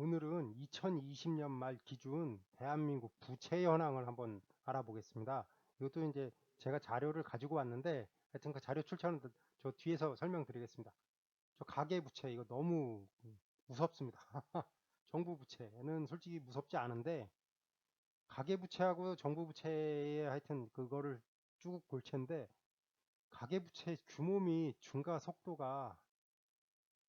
오늘은 2020년 말 기준 대한민국 부채 현황을 한번 알아보겠습니다. 이것도 이제 제가 자료를 가지고 왔는데 하여튼 그 자료 출처는 저 뒤에서 설명드리겠습니다. 저 가계부채 이거 너무 무섭습니다. 정부 부채는 솔직히 무섭지 않은데 가계부채하고 정부 부채에 하여튼 그거를 쭉 볼 텐데 가계부채 규모 및 증가 속도가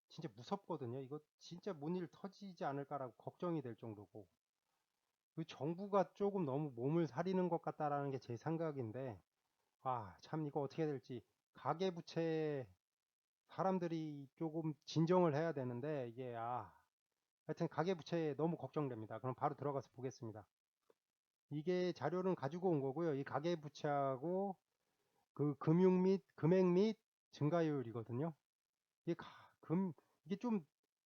진짜 무섭거든요. 이거 진짜 뭔 일 터지지 않을까라고 걱정이 될 정도고 그 정부가 조금 너무 몸을 사리는 것 같다라는 게 제 생각인데 참 이거 어떻게 될지 가계부채 사람들이 조금 진정을 해야 되는데 이게 하여튼 가계부채 너무 걱정됩니다. 그럼 바로 들어가서 보겠습니다. 이게 자료는 가지고 온 거고요. 이 가계부채하고 그 금액 및 증가율이거든요. 이게 이게 좀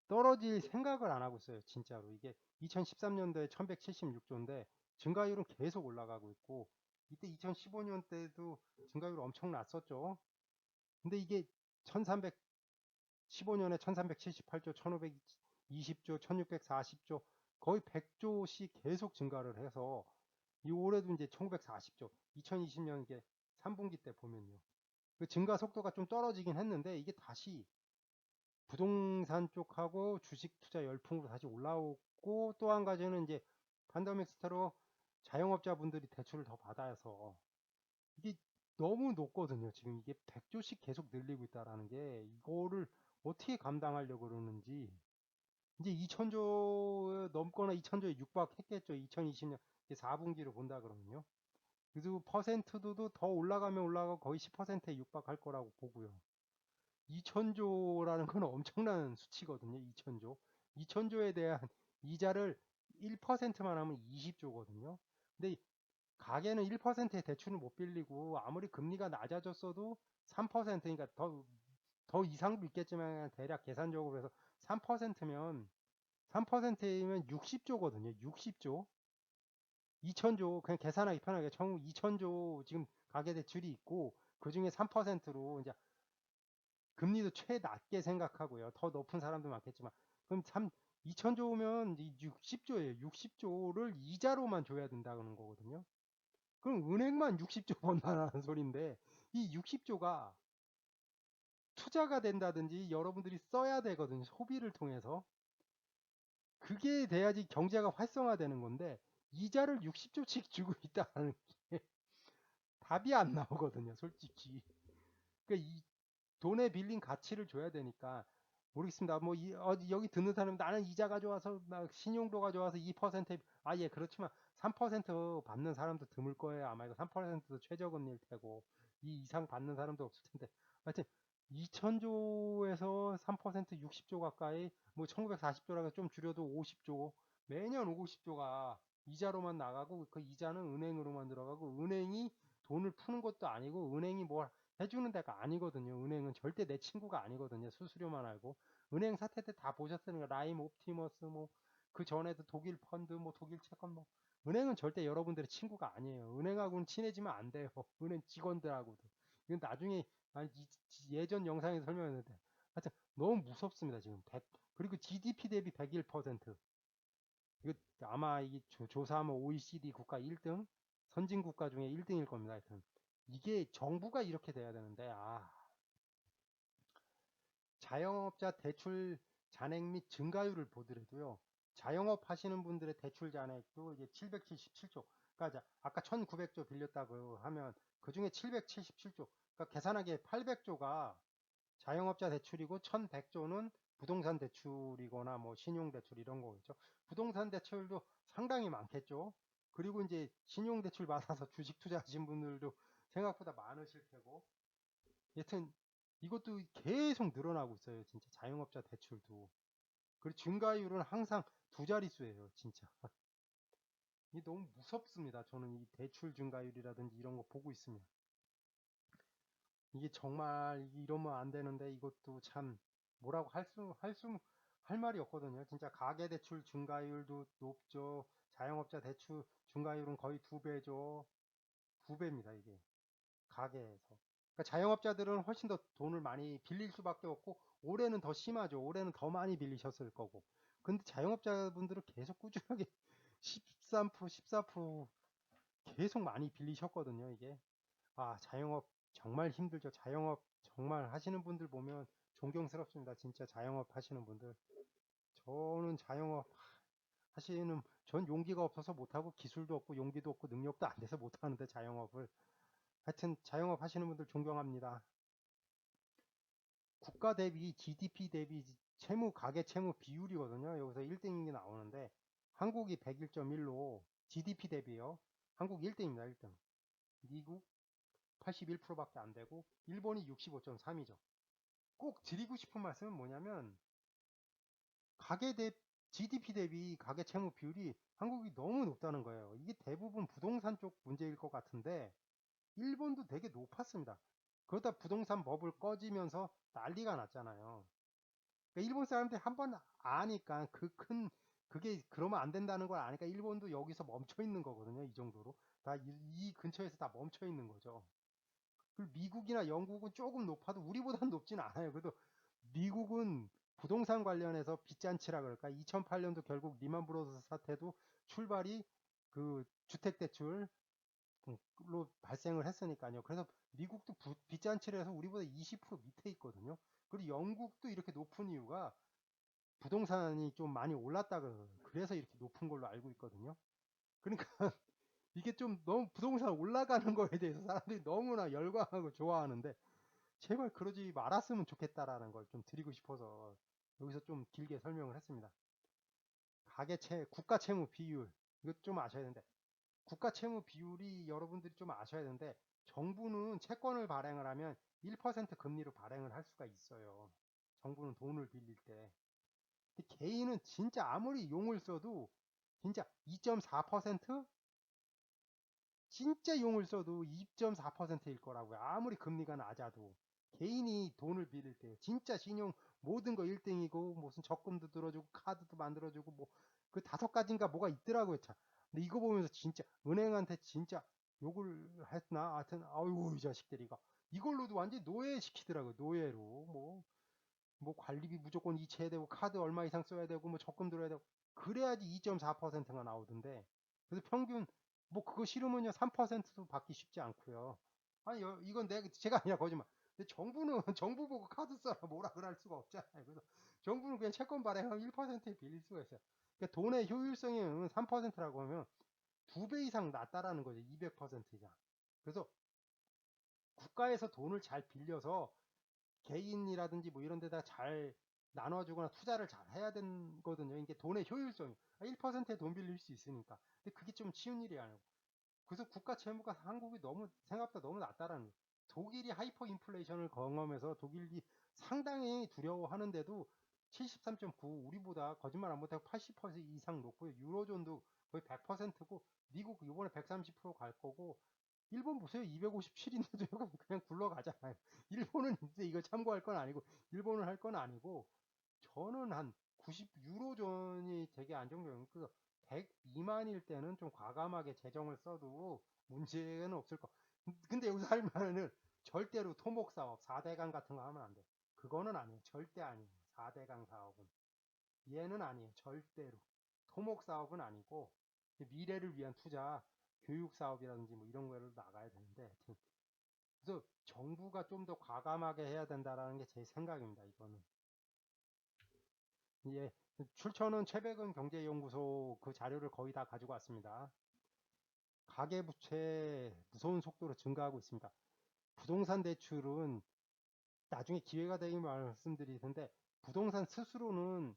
떨어질 생각을 안 하고 있어요. 진짜로. 이게 2013년도에 1176조인데 증가율은 계속 올라가고 있고 이때 2015년 때도 증가율 엄청 났었죠. 근데 이게 1315년에 1378조, 1520조, 1640조 거의 100조씩 계속 증가를 해서 이 올해도 이제 1940조, 2020년 이게 3분기 때 보면요. 그 증가 속도가 좀 떨어지긴 했는데 이게 다시 부동산 쪽하고 주식 투자 열풍으로 다시 올라오고 또 한 가지는 이제 판더믹스터로 자영업자분들이 대출을 더 받아서 이게 너무 높거든요. 지금 이게 100조씩 계속 늘리고 있다라는 게 이거를 어떻게 감당하려고 그러는지 이제 2000조 넘거나 2000조에 육박했겠죠. 2020년 4분기로 본다 그러면요. 그리고 퍼센트도 더 올라가면 올라가고 거의 10%에 육박할 거라고 보고요. 2000조라는 건 엄청난 수치거든요. 2000조. 2000조에 대한 이자를 1%만 하면 20조거든요. 근데 가계는 1%의 대출을 못 빌리고 아무리 금리가 낮아졌어도 3% 그러니까 더 이상도 있겠지만 대략 계산적으로 해서 3%면 3%이면 60조거든요. 60조. 2000조 그냥 계산하기 편하게 2000조 지금 가계 대출이 있고 그중에 3%로 이제 금리도 최낮게 생각하고요. 더 높은 사람도 많겠지만 그럼 2000조면 60조예요. 60조를 이자로만 줘야 된다는 거거든요. 그럼 은행만 60조 번다는 소리인데 이 60조가 투자가 된다든지 여러분들이 써야 되거든요. 소비를 통해서. 그게 돼야지 경제가 활성화되는 건데 이자를 60조씩 주고 있다는 게 답이 안 나오거든요. 솔직히. 그러니까 이 돈에 빌린 가치를 줘야 되니까 모르겠습니다. 뭐 여기 듣는 사람은 나는 이자가 좋아서 막 신용도가 좋아서 2% 예 그렇지만 3% 받는 사람도 드물 거예요. 아마 이거 3%도 최저금리일 테고 이 이상 받는 사람도 없을 텐데 하여튼 2000조에서 3% 60조 가까이 뭐 1940조라고 좀 줄여도 50조 매년 50조가 이자로만 나가고 그 이자는 은행으로만 들어가고 은행이 돈을 푸는 것도 아니고 은행이 뭘 해주는 데가 아니거든요. 은행은 절대 내 친구가 아니거든요. 수수료만 알고. 은행 사태 때 다 보셨으니까 라임 옵티머스 뭐 그 전에도 독일 펀드 뭐 독일 채권 뭐 은행은 절대 여러분들의 친구가 아니에요. 은행하고는 친해지면 안 돼요. 은행 직원들하고도. 이건 나중에 예전 영상에 설명했는데 하여튼 너무 무섭습니다. 지금 그리고 GDP 대비 101% 이거 아마 이 조사하면 OECD 국가 1등 선진 국가 중에 1등일 겁니다. 하여튼 이게 정부가 이렇게 돼야 되는데 자영업자 대출 잔액 및 증가율을 보더라도요. 자영업 하시는 분들의 대출 잔액도 이제 777조. 그러니까 아까 1900조 빌렸다고 하면 그 중에 777조. 그러니까 계산하기에 800조가 자영업자 대출이고 1100조는 부동산 대출이거나 뭐 신용 대출 이런 거겠죠. 부동산 대출도 상당히 많겠죠. 그리고 이제 신용 대출 받아서 주식 투자하신 분들도 생각보다 많으실 테고. 여튼 이것도 계속 늘어나고 있어요. 진짜 자영업자 대출도. 그리고 증가율은 항상 두 자릿수예요. 진짜. 이게 너무 무섭습니다. 저는 이 대출 증가율이라든지 이런 거 보고 있으면. 이게 정말 이러면 안 되는데 이것도 참 뭐라고 할 말이 없거든요. 진짜 가계대출 증가율도 높죠. 자영업자 대출 증가율은 거의 2배죠. 2배입니다, 이게. 가계에서. 그러니까 자영업자들은 훨씬 더 돈을 많이 빌릴 수밖에 없고 올해는 더 심하죠. 올해는 더 많이 빌리셨을 거고. 근데 자영업자분들은 계속 꾸준하게 13%, 14% 계속 많이 빌리셨거든요, 이게. 아, 자영업 정말 힘들죠. 자영업 정말 하시는 분들 보면 존경스럽습니다. 진짜 자영업 하시는 분들. 저는 자영업 하시는, 전 용기가 없어서 못하고 기술도 없고 용기도 없고 능력도 안 돼서 못하는데 자영업을. 하여튼 자영업 하시는 분들 존경합니다. 국가 대비 GDP 대비 가계 채무 비율이거든요. 여기서 1등이 나오는데 한국이 101.1로 GDP 대비요. 한국 1등입니다. 1등. 미국 81%밖에 안 되고 일본이 65.3이죠. 꼭 드리고 싶은 말씀은 뭐냐면 가계 대 GDP 대비 가계 채무 비율이 한국이 너무 높다는 거예요. 이게 대부분 부동산 쪽 문제일 것 같은데 일본도 되게 높았습니다. 그러다 부동산 버블 꺼지면서 난리가 났잖아요. 그러니까 일본 사람들이 한번 아니까 그게 그러면 안 된다는 걸 아니까 일본도 여기서 멈춰 있는 거거든요. 이 정도로 다 이 근처에서 다 멈춰 있는 거죠. 그리고 미국이나 영국은 조금 높아도 우리보다는 높진 않아요. 그래도 미국은 부동산 관련해서 빚잔치라 그럴까? 2008년도 결국 리만 브로더스 사태도 출발이 그 주택대출로 발생을 했으니까요. 그래서 미국도 빚잔치를 해서 우리보다 20% 밑에 있거든요. 그리고 영국도 이렇게 높은 이유가 부동산이 좀 많이 올랐다 그래서 이렇게 높은 걸로 알고 있거든요. 그러니까 이게 좀 너무 부동산 올라가는 거에 대해서 사람들이 너무나 열광하고 좋아하는데 제발 그러지 말았으면 좋겠다라는 걸 좀 드리고 싶어서 여기서 좀 길게 설명을 했습니다. 국가 채무 비율 이거 좀 아셔야 되는데 국가 채무 비율이 여러분들이 좀 아셔야 되는데 정부는 채권을 발행을 하면 1% 금리로 발행을 할 수가 있어요. 정부는 돈을 빌릴 때. 근데 개인은 진짜 아무리 용을 써도 진짜 2.4% 진짜 용을 써도 2.4%일 거라고요. 아무리 금리가 낮아도. 개인이 돈을 빌릴 때 진짜 신용 모든 거 1등이고 무슨 적금도 들어주고 카드도 만들어주고 뭐 그 5가지인가 뭐가 있더라고요. 참. 근데 이거 보면서 진짜 은행한테 진짜 욕을 했나? 하여튼 아이고 이 자식들이 이걸로도 완전 노예시키더라고요. 노예로 뭐 관리비 무조건 이체해야 되고 카드 얼마 이상 써야 되고 뭐 적금 들어야 되고 그래야지 2.4%가 나오던데 그래서 평균 뭐 그거 싫으면요 3%도 받기 쉽지 않고요. 아니 이건 제가 아니라 거짓말. 근데 정부는 정부 보고 카드 써라 뭐라 그럴 수가 없잖아요. 그래서 정부는 그냥 채권 발행하면 1%에 빌릴 수가 있어요. 그러니까 돈의 효율성이 3%라고 하면 2배 이상 낮다라는 거죠. 200% 이상. 그래서 국가에서 돈을 잘 빌려서 개인이라든지 뭐 이런 데다 잘 나눠주거나 투자를 잘 해야 되거든요. 이게 돈의 효율성이 1%에 돈 빌릴 수 있으니까. 근데 그게 좀 쉬운 일이 아니고. 그래서 국가 채무가 한국이 너무 생각보다 너무 낮다라는 거예요. 독일이 하이퍼 인플레이션을 경험해서 독일이 상당히 두려워하는데도 73.9 우리보다 거짓말 안 못하고 80% 이상 높고요. 유로존도 거의 100%고 미국 이번에 130%갈 거고 일본 보세요. 257인데도 그냥 굴러가잖아요. 일본은 이제 이거 참고할 건 아니고 일본은 할 건 아니고 저는 한 90 유로존이 되게 안정적인 그 100 미만일 때는 좀 과감하게 재정을 써도 문제는 없을 거. 근데 여기서 할 말은 절대로 토목 사업 4대강 같은 거 하면 안 돼. 그거는 아니에요. 절대 아니에요. 4대강 사업은 얘는 아니에요. 절대로 토목 사업은 아니고 미래를 위한 투자 교육 사업이라든지 뭐 이런 거를 나가야 되는데 그래서 정부가 좀 더 과감하게 해야 된다라는 게 제 생각입니다. 이거는 예, 출처는 최백은 경제연구소 그 자료를 거의 다 가지고 왔습니다. 가계부채 무서운 속도로 증가하고 있습니다. 부동산 대출은 나중에 기회가 되면 말씀드릴 텐데 부동산 스스로는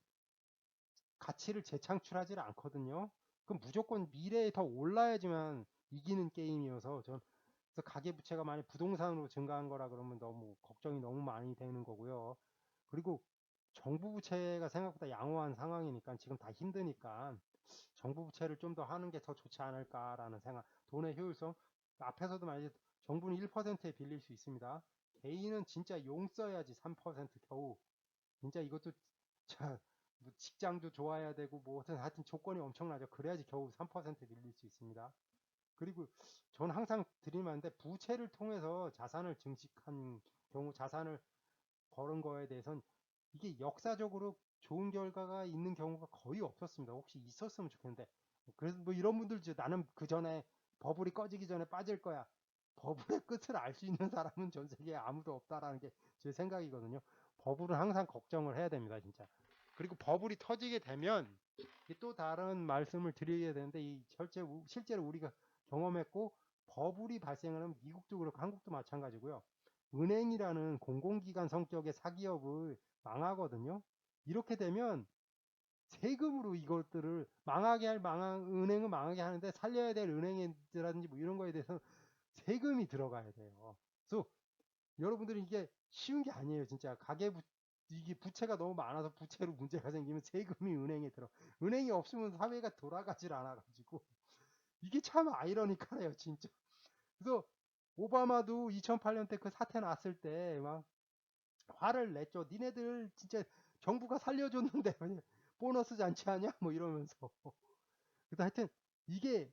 가치를 재창출하지 않거든요. 그럼 무조건 미래에 더 올라야지만 이기는 게임이어서 전 그래서 가계부채가 많이 부동산으로 증가한 거라 그러면 너무 걱정이 너무 많이 되는 거고요. 그리고 정부 부채가 생각보다 양호한 상황이니까 지금 다 힘드니까 정부 부채를 좀 더 하는 게 더 좋지 않을까라는 생각. 돈의 효율성 앞에서도 말했 정부는 1%에 빌릴 수 있습니다. 개인은 진짜 용 써야지 3% 겨우. 진짜 이것도 자, 뭐 직장도 좋아야 되고 뭐 하여튼 조건이 엄청나죠. 그래야지 겨우 3% 빌릴 수 있습니다. 그리고 저는 항상 드리는데 부채를 통해서 자산을 증식한 경우 자산을 버는 거에 대해서는 이게 역사적으로 좋은 결과가 있는 경우가 거의 없었습니다. 혹시 있었으면 좋겠는데. 그래서 뭐 이런 분들 나는 그 전에 버블이 꺼지기 전에 빠질 거야. 버블의 끝을 알 수 있는 사람은 전 세계에 아무도 없다라는 게 제 생각이거든요. 버블은 항상 걱정을 해야 됩니다, 진짜. 그리고 버블이 터지게 되면 또 다른 말씀을 드려야 되는데 이 실제로 우리가 경험했고 버블이 발생을 하면 미국도 그렇고 한국도 마찬가지고요. 은행이라는 공공기관 성격의 사기업을 망하거든요. 이렇게 되면 세금으로 이것들을 은행은 망하게 하는데 살려야 될 은행이라든지 뭐 이런 거에 대해서 세금이 들어가야 돼요. 그래서 여러분들이 이게 쉬운 게 아니에요. 진짜 이게 부채가 너무 많아서 부채로 문제가 생기면 세금이 은행에 들어. 은행이 없으면 사회가 돌아가질 않아가지고 이게 참 아이러니컬해요, 진짜. 그래서 오바마도 2008년 때 그 사태 났을 때 막 화를 냈죠. 니네들 진짜 정부가 살려줬는데 보너스 잔치 하냐? 뭐 이러면서. 그래서 하여튼 이게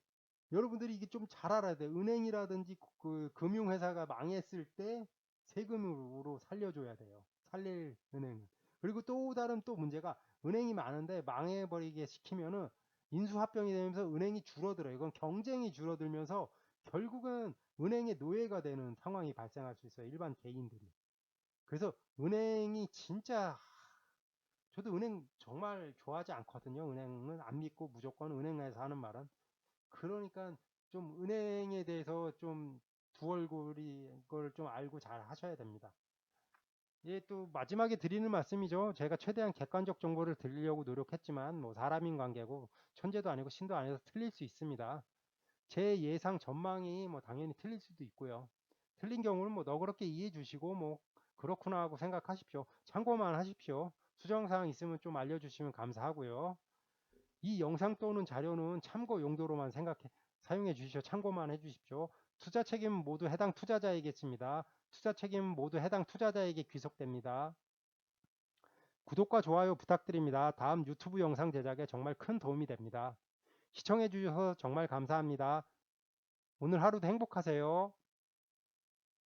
여러분들이 이게 좀 잘 알아야 돼요. 은행이라든지 그 금융회사가 망했을 때 세금으로 살려줘야 돼요. 살릴 은행은. 그리고 또 다른 또 문제가 은행이 많은데 망해버리게 시키면은 인수합병이 되면서 은행이 줄어들어요. 이건 경쟁이 줄어들면서 결국은 은행의 노예가 되는 상황이 발생할 수 있어요. 일반 개인들이. 그래서 은행이 진짜 저도 은행 정말 좋아하지 않거든요. 은행은 안 믿고 무조건 은행에서 하는 말은. 그러니까 좀 은행에 대해서 좀 두 얼굴이 걸 좀 알고 잘 하셔야 됩니다. 예, 또 마지막에 드리는 말씀이죠. 제가 최대한 객관적 정보를 드리려고 노력했지만 뭐 사람인 관계고 천재도 아니고 신도 아니어서 틀릴 수 있습니다. 제 예상 전망이 뭐 당연히 틀릴 수도 있고요. 틀린 경우는 뭐 너그럽게 이해해 주시고 뭐 그렇구나 하고 생각하십시오. 참고만 하십시오. 수정사항 있으면 좀 알려주시면 감사하고요. 이 영상 또는 자료는 참고 용도로만 사용해 주시오. 참고만 해 주십시오. 투자 책임은 모두 해당 투자자에게입니다. 투자 책임은 모두 해당 투자자에게 귀속됩니다. 구독과 좋아요 부탁드립니다. 다음 유튜브 영상 제작에 정말 큰 도움이 됩니다. 시청해 주셔서 정말 감사합니다. 오늘 하루도 행복하세요.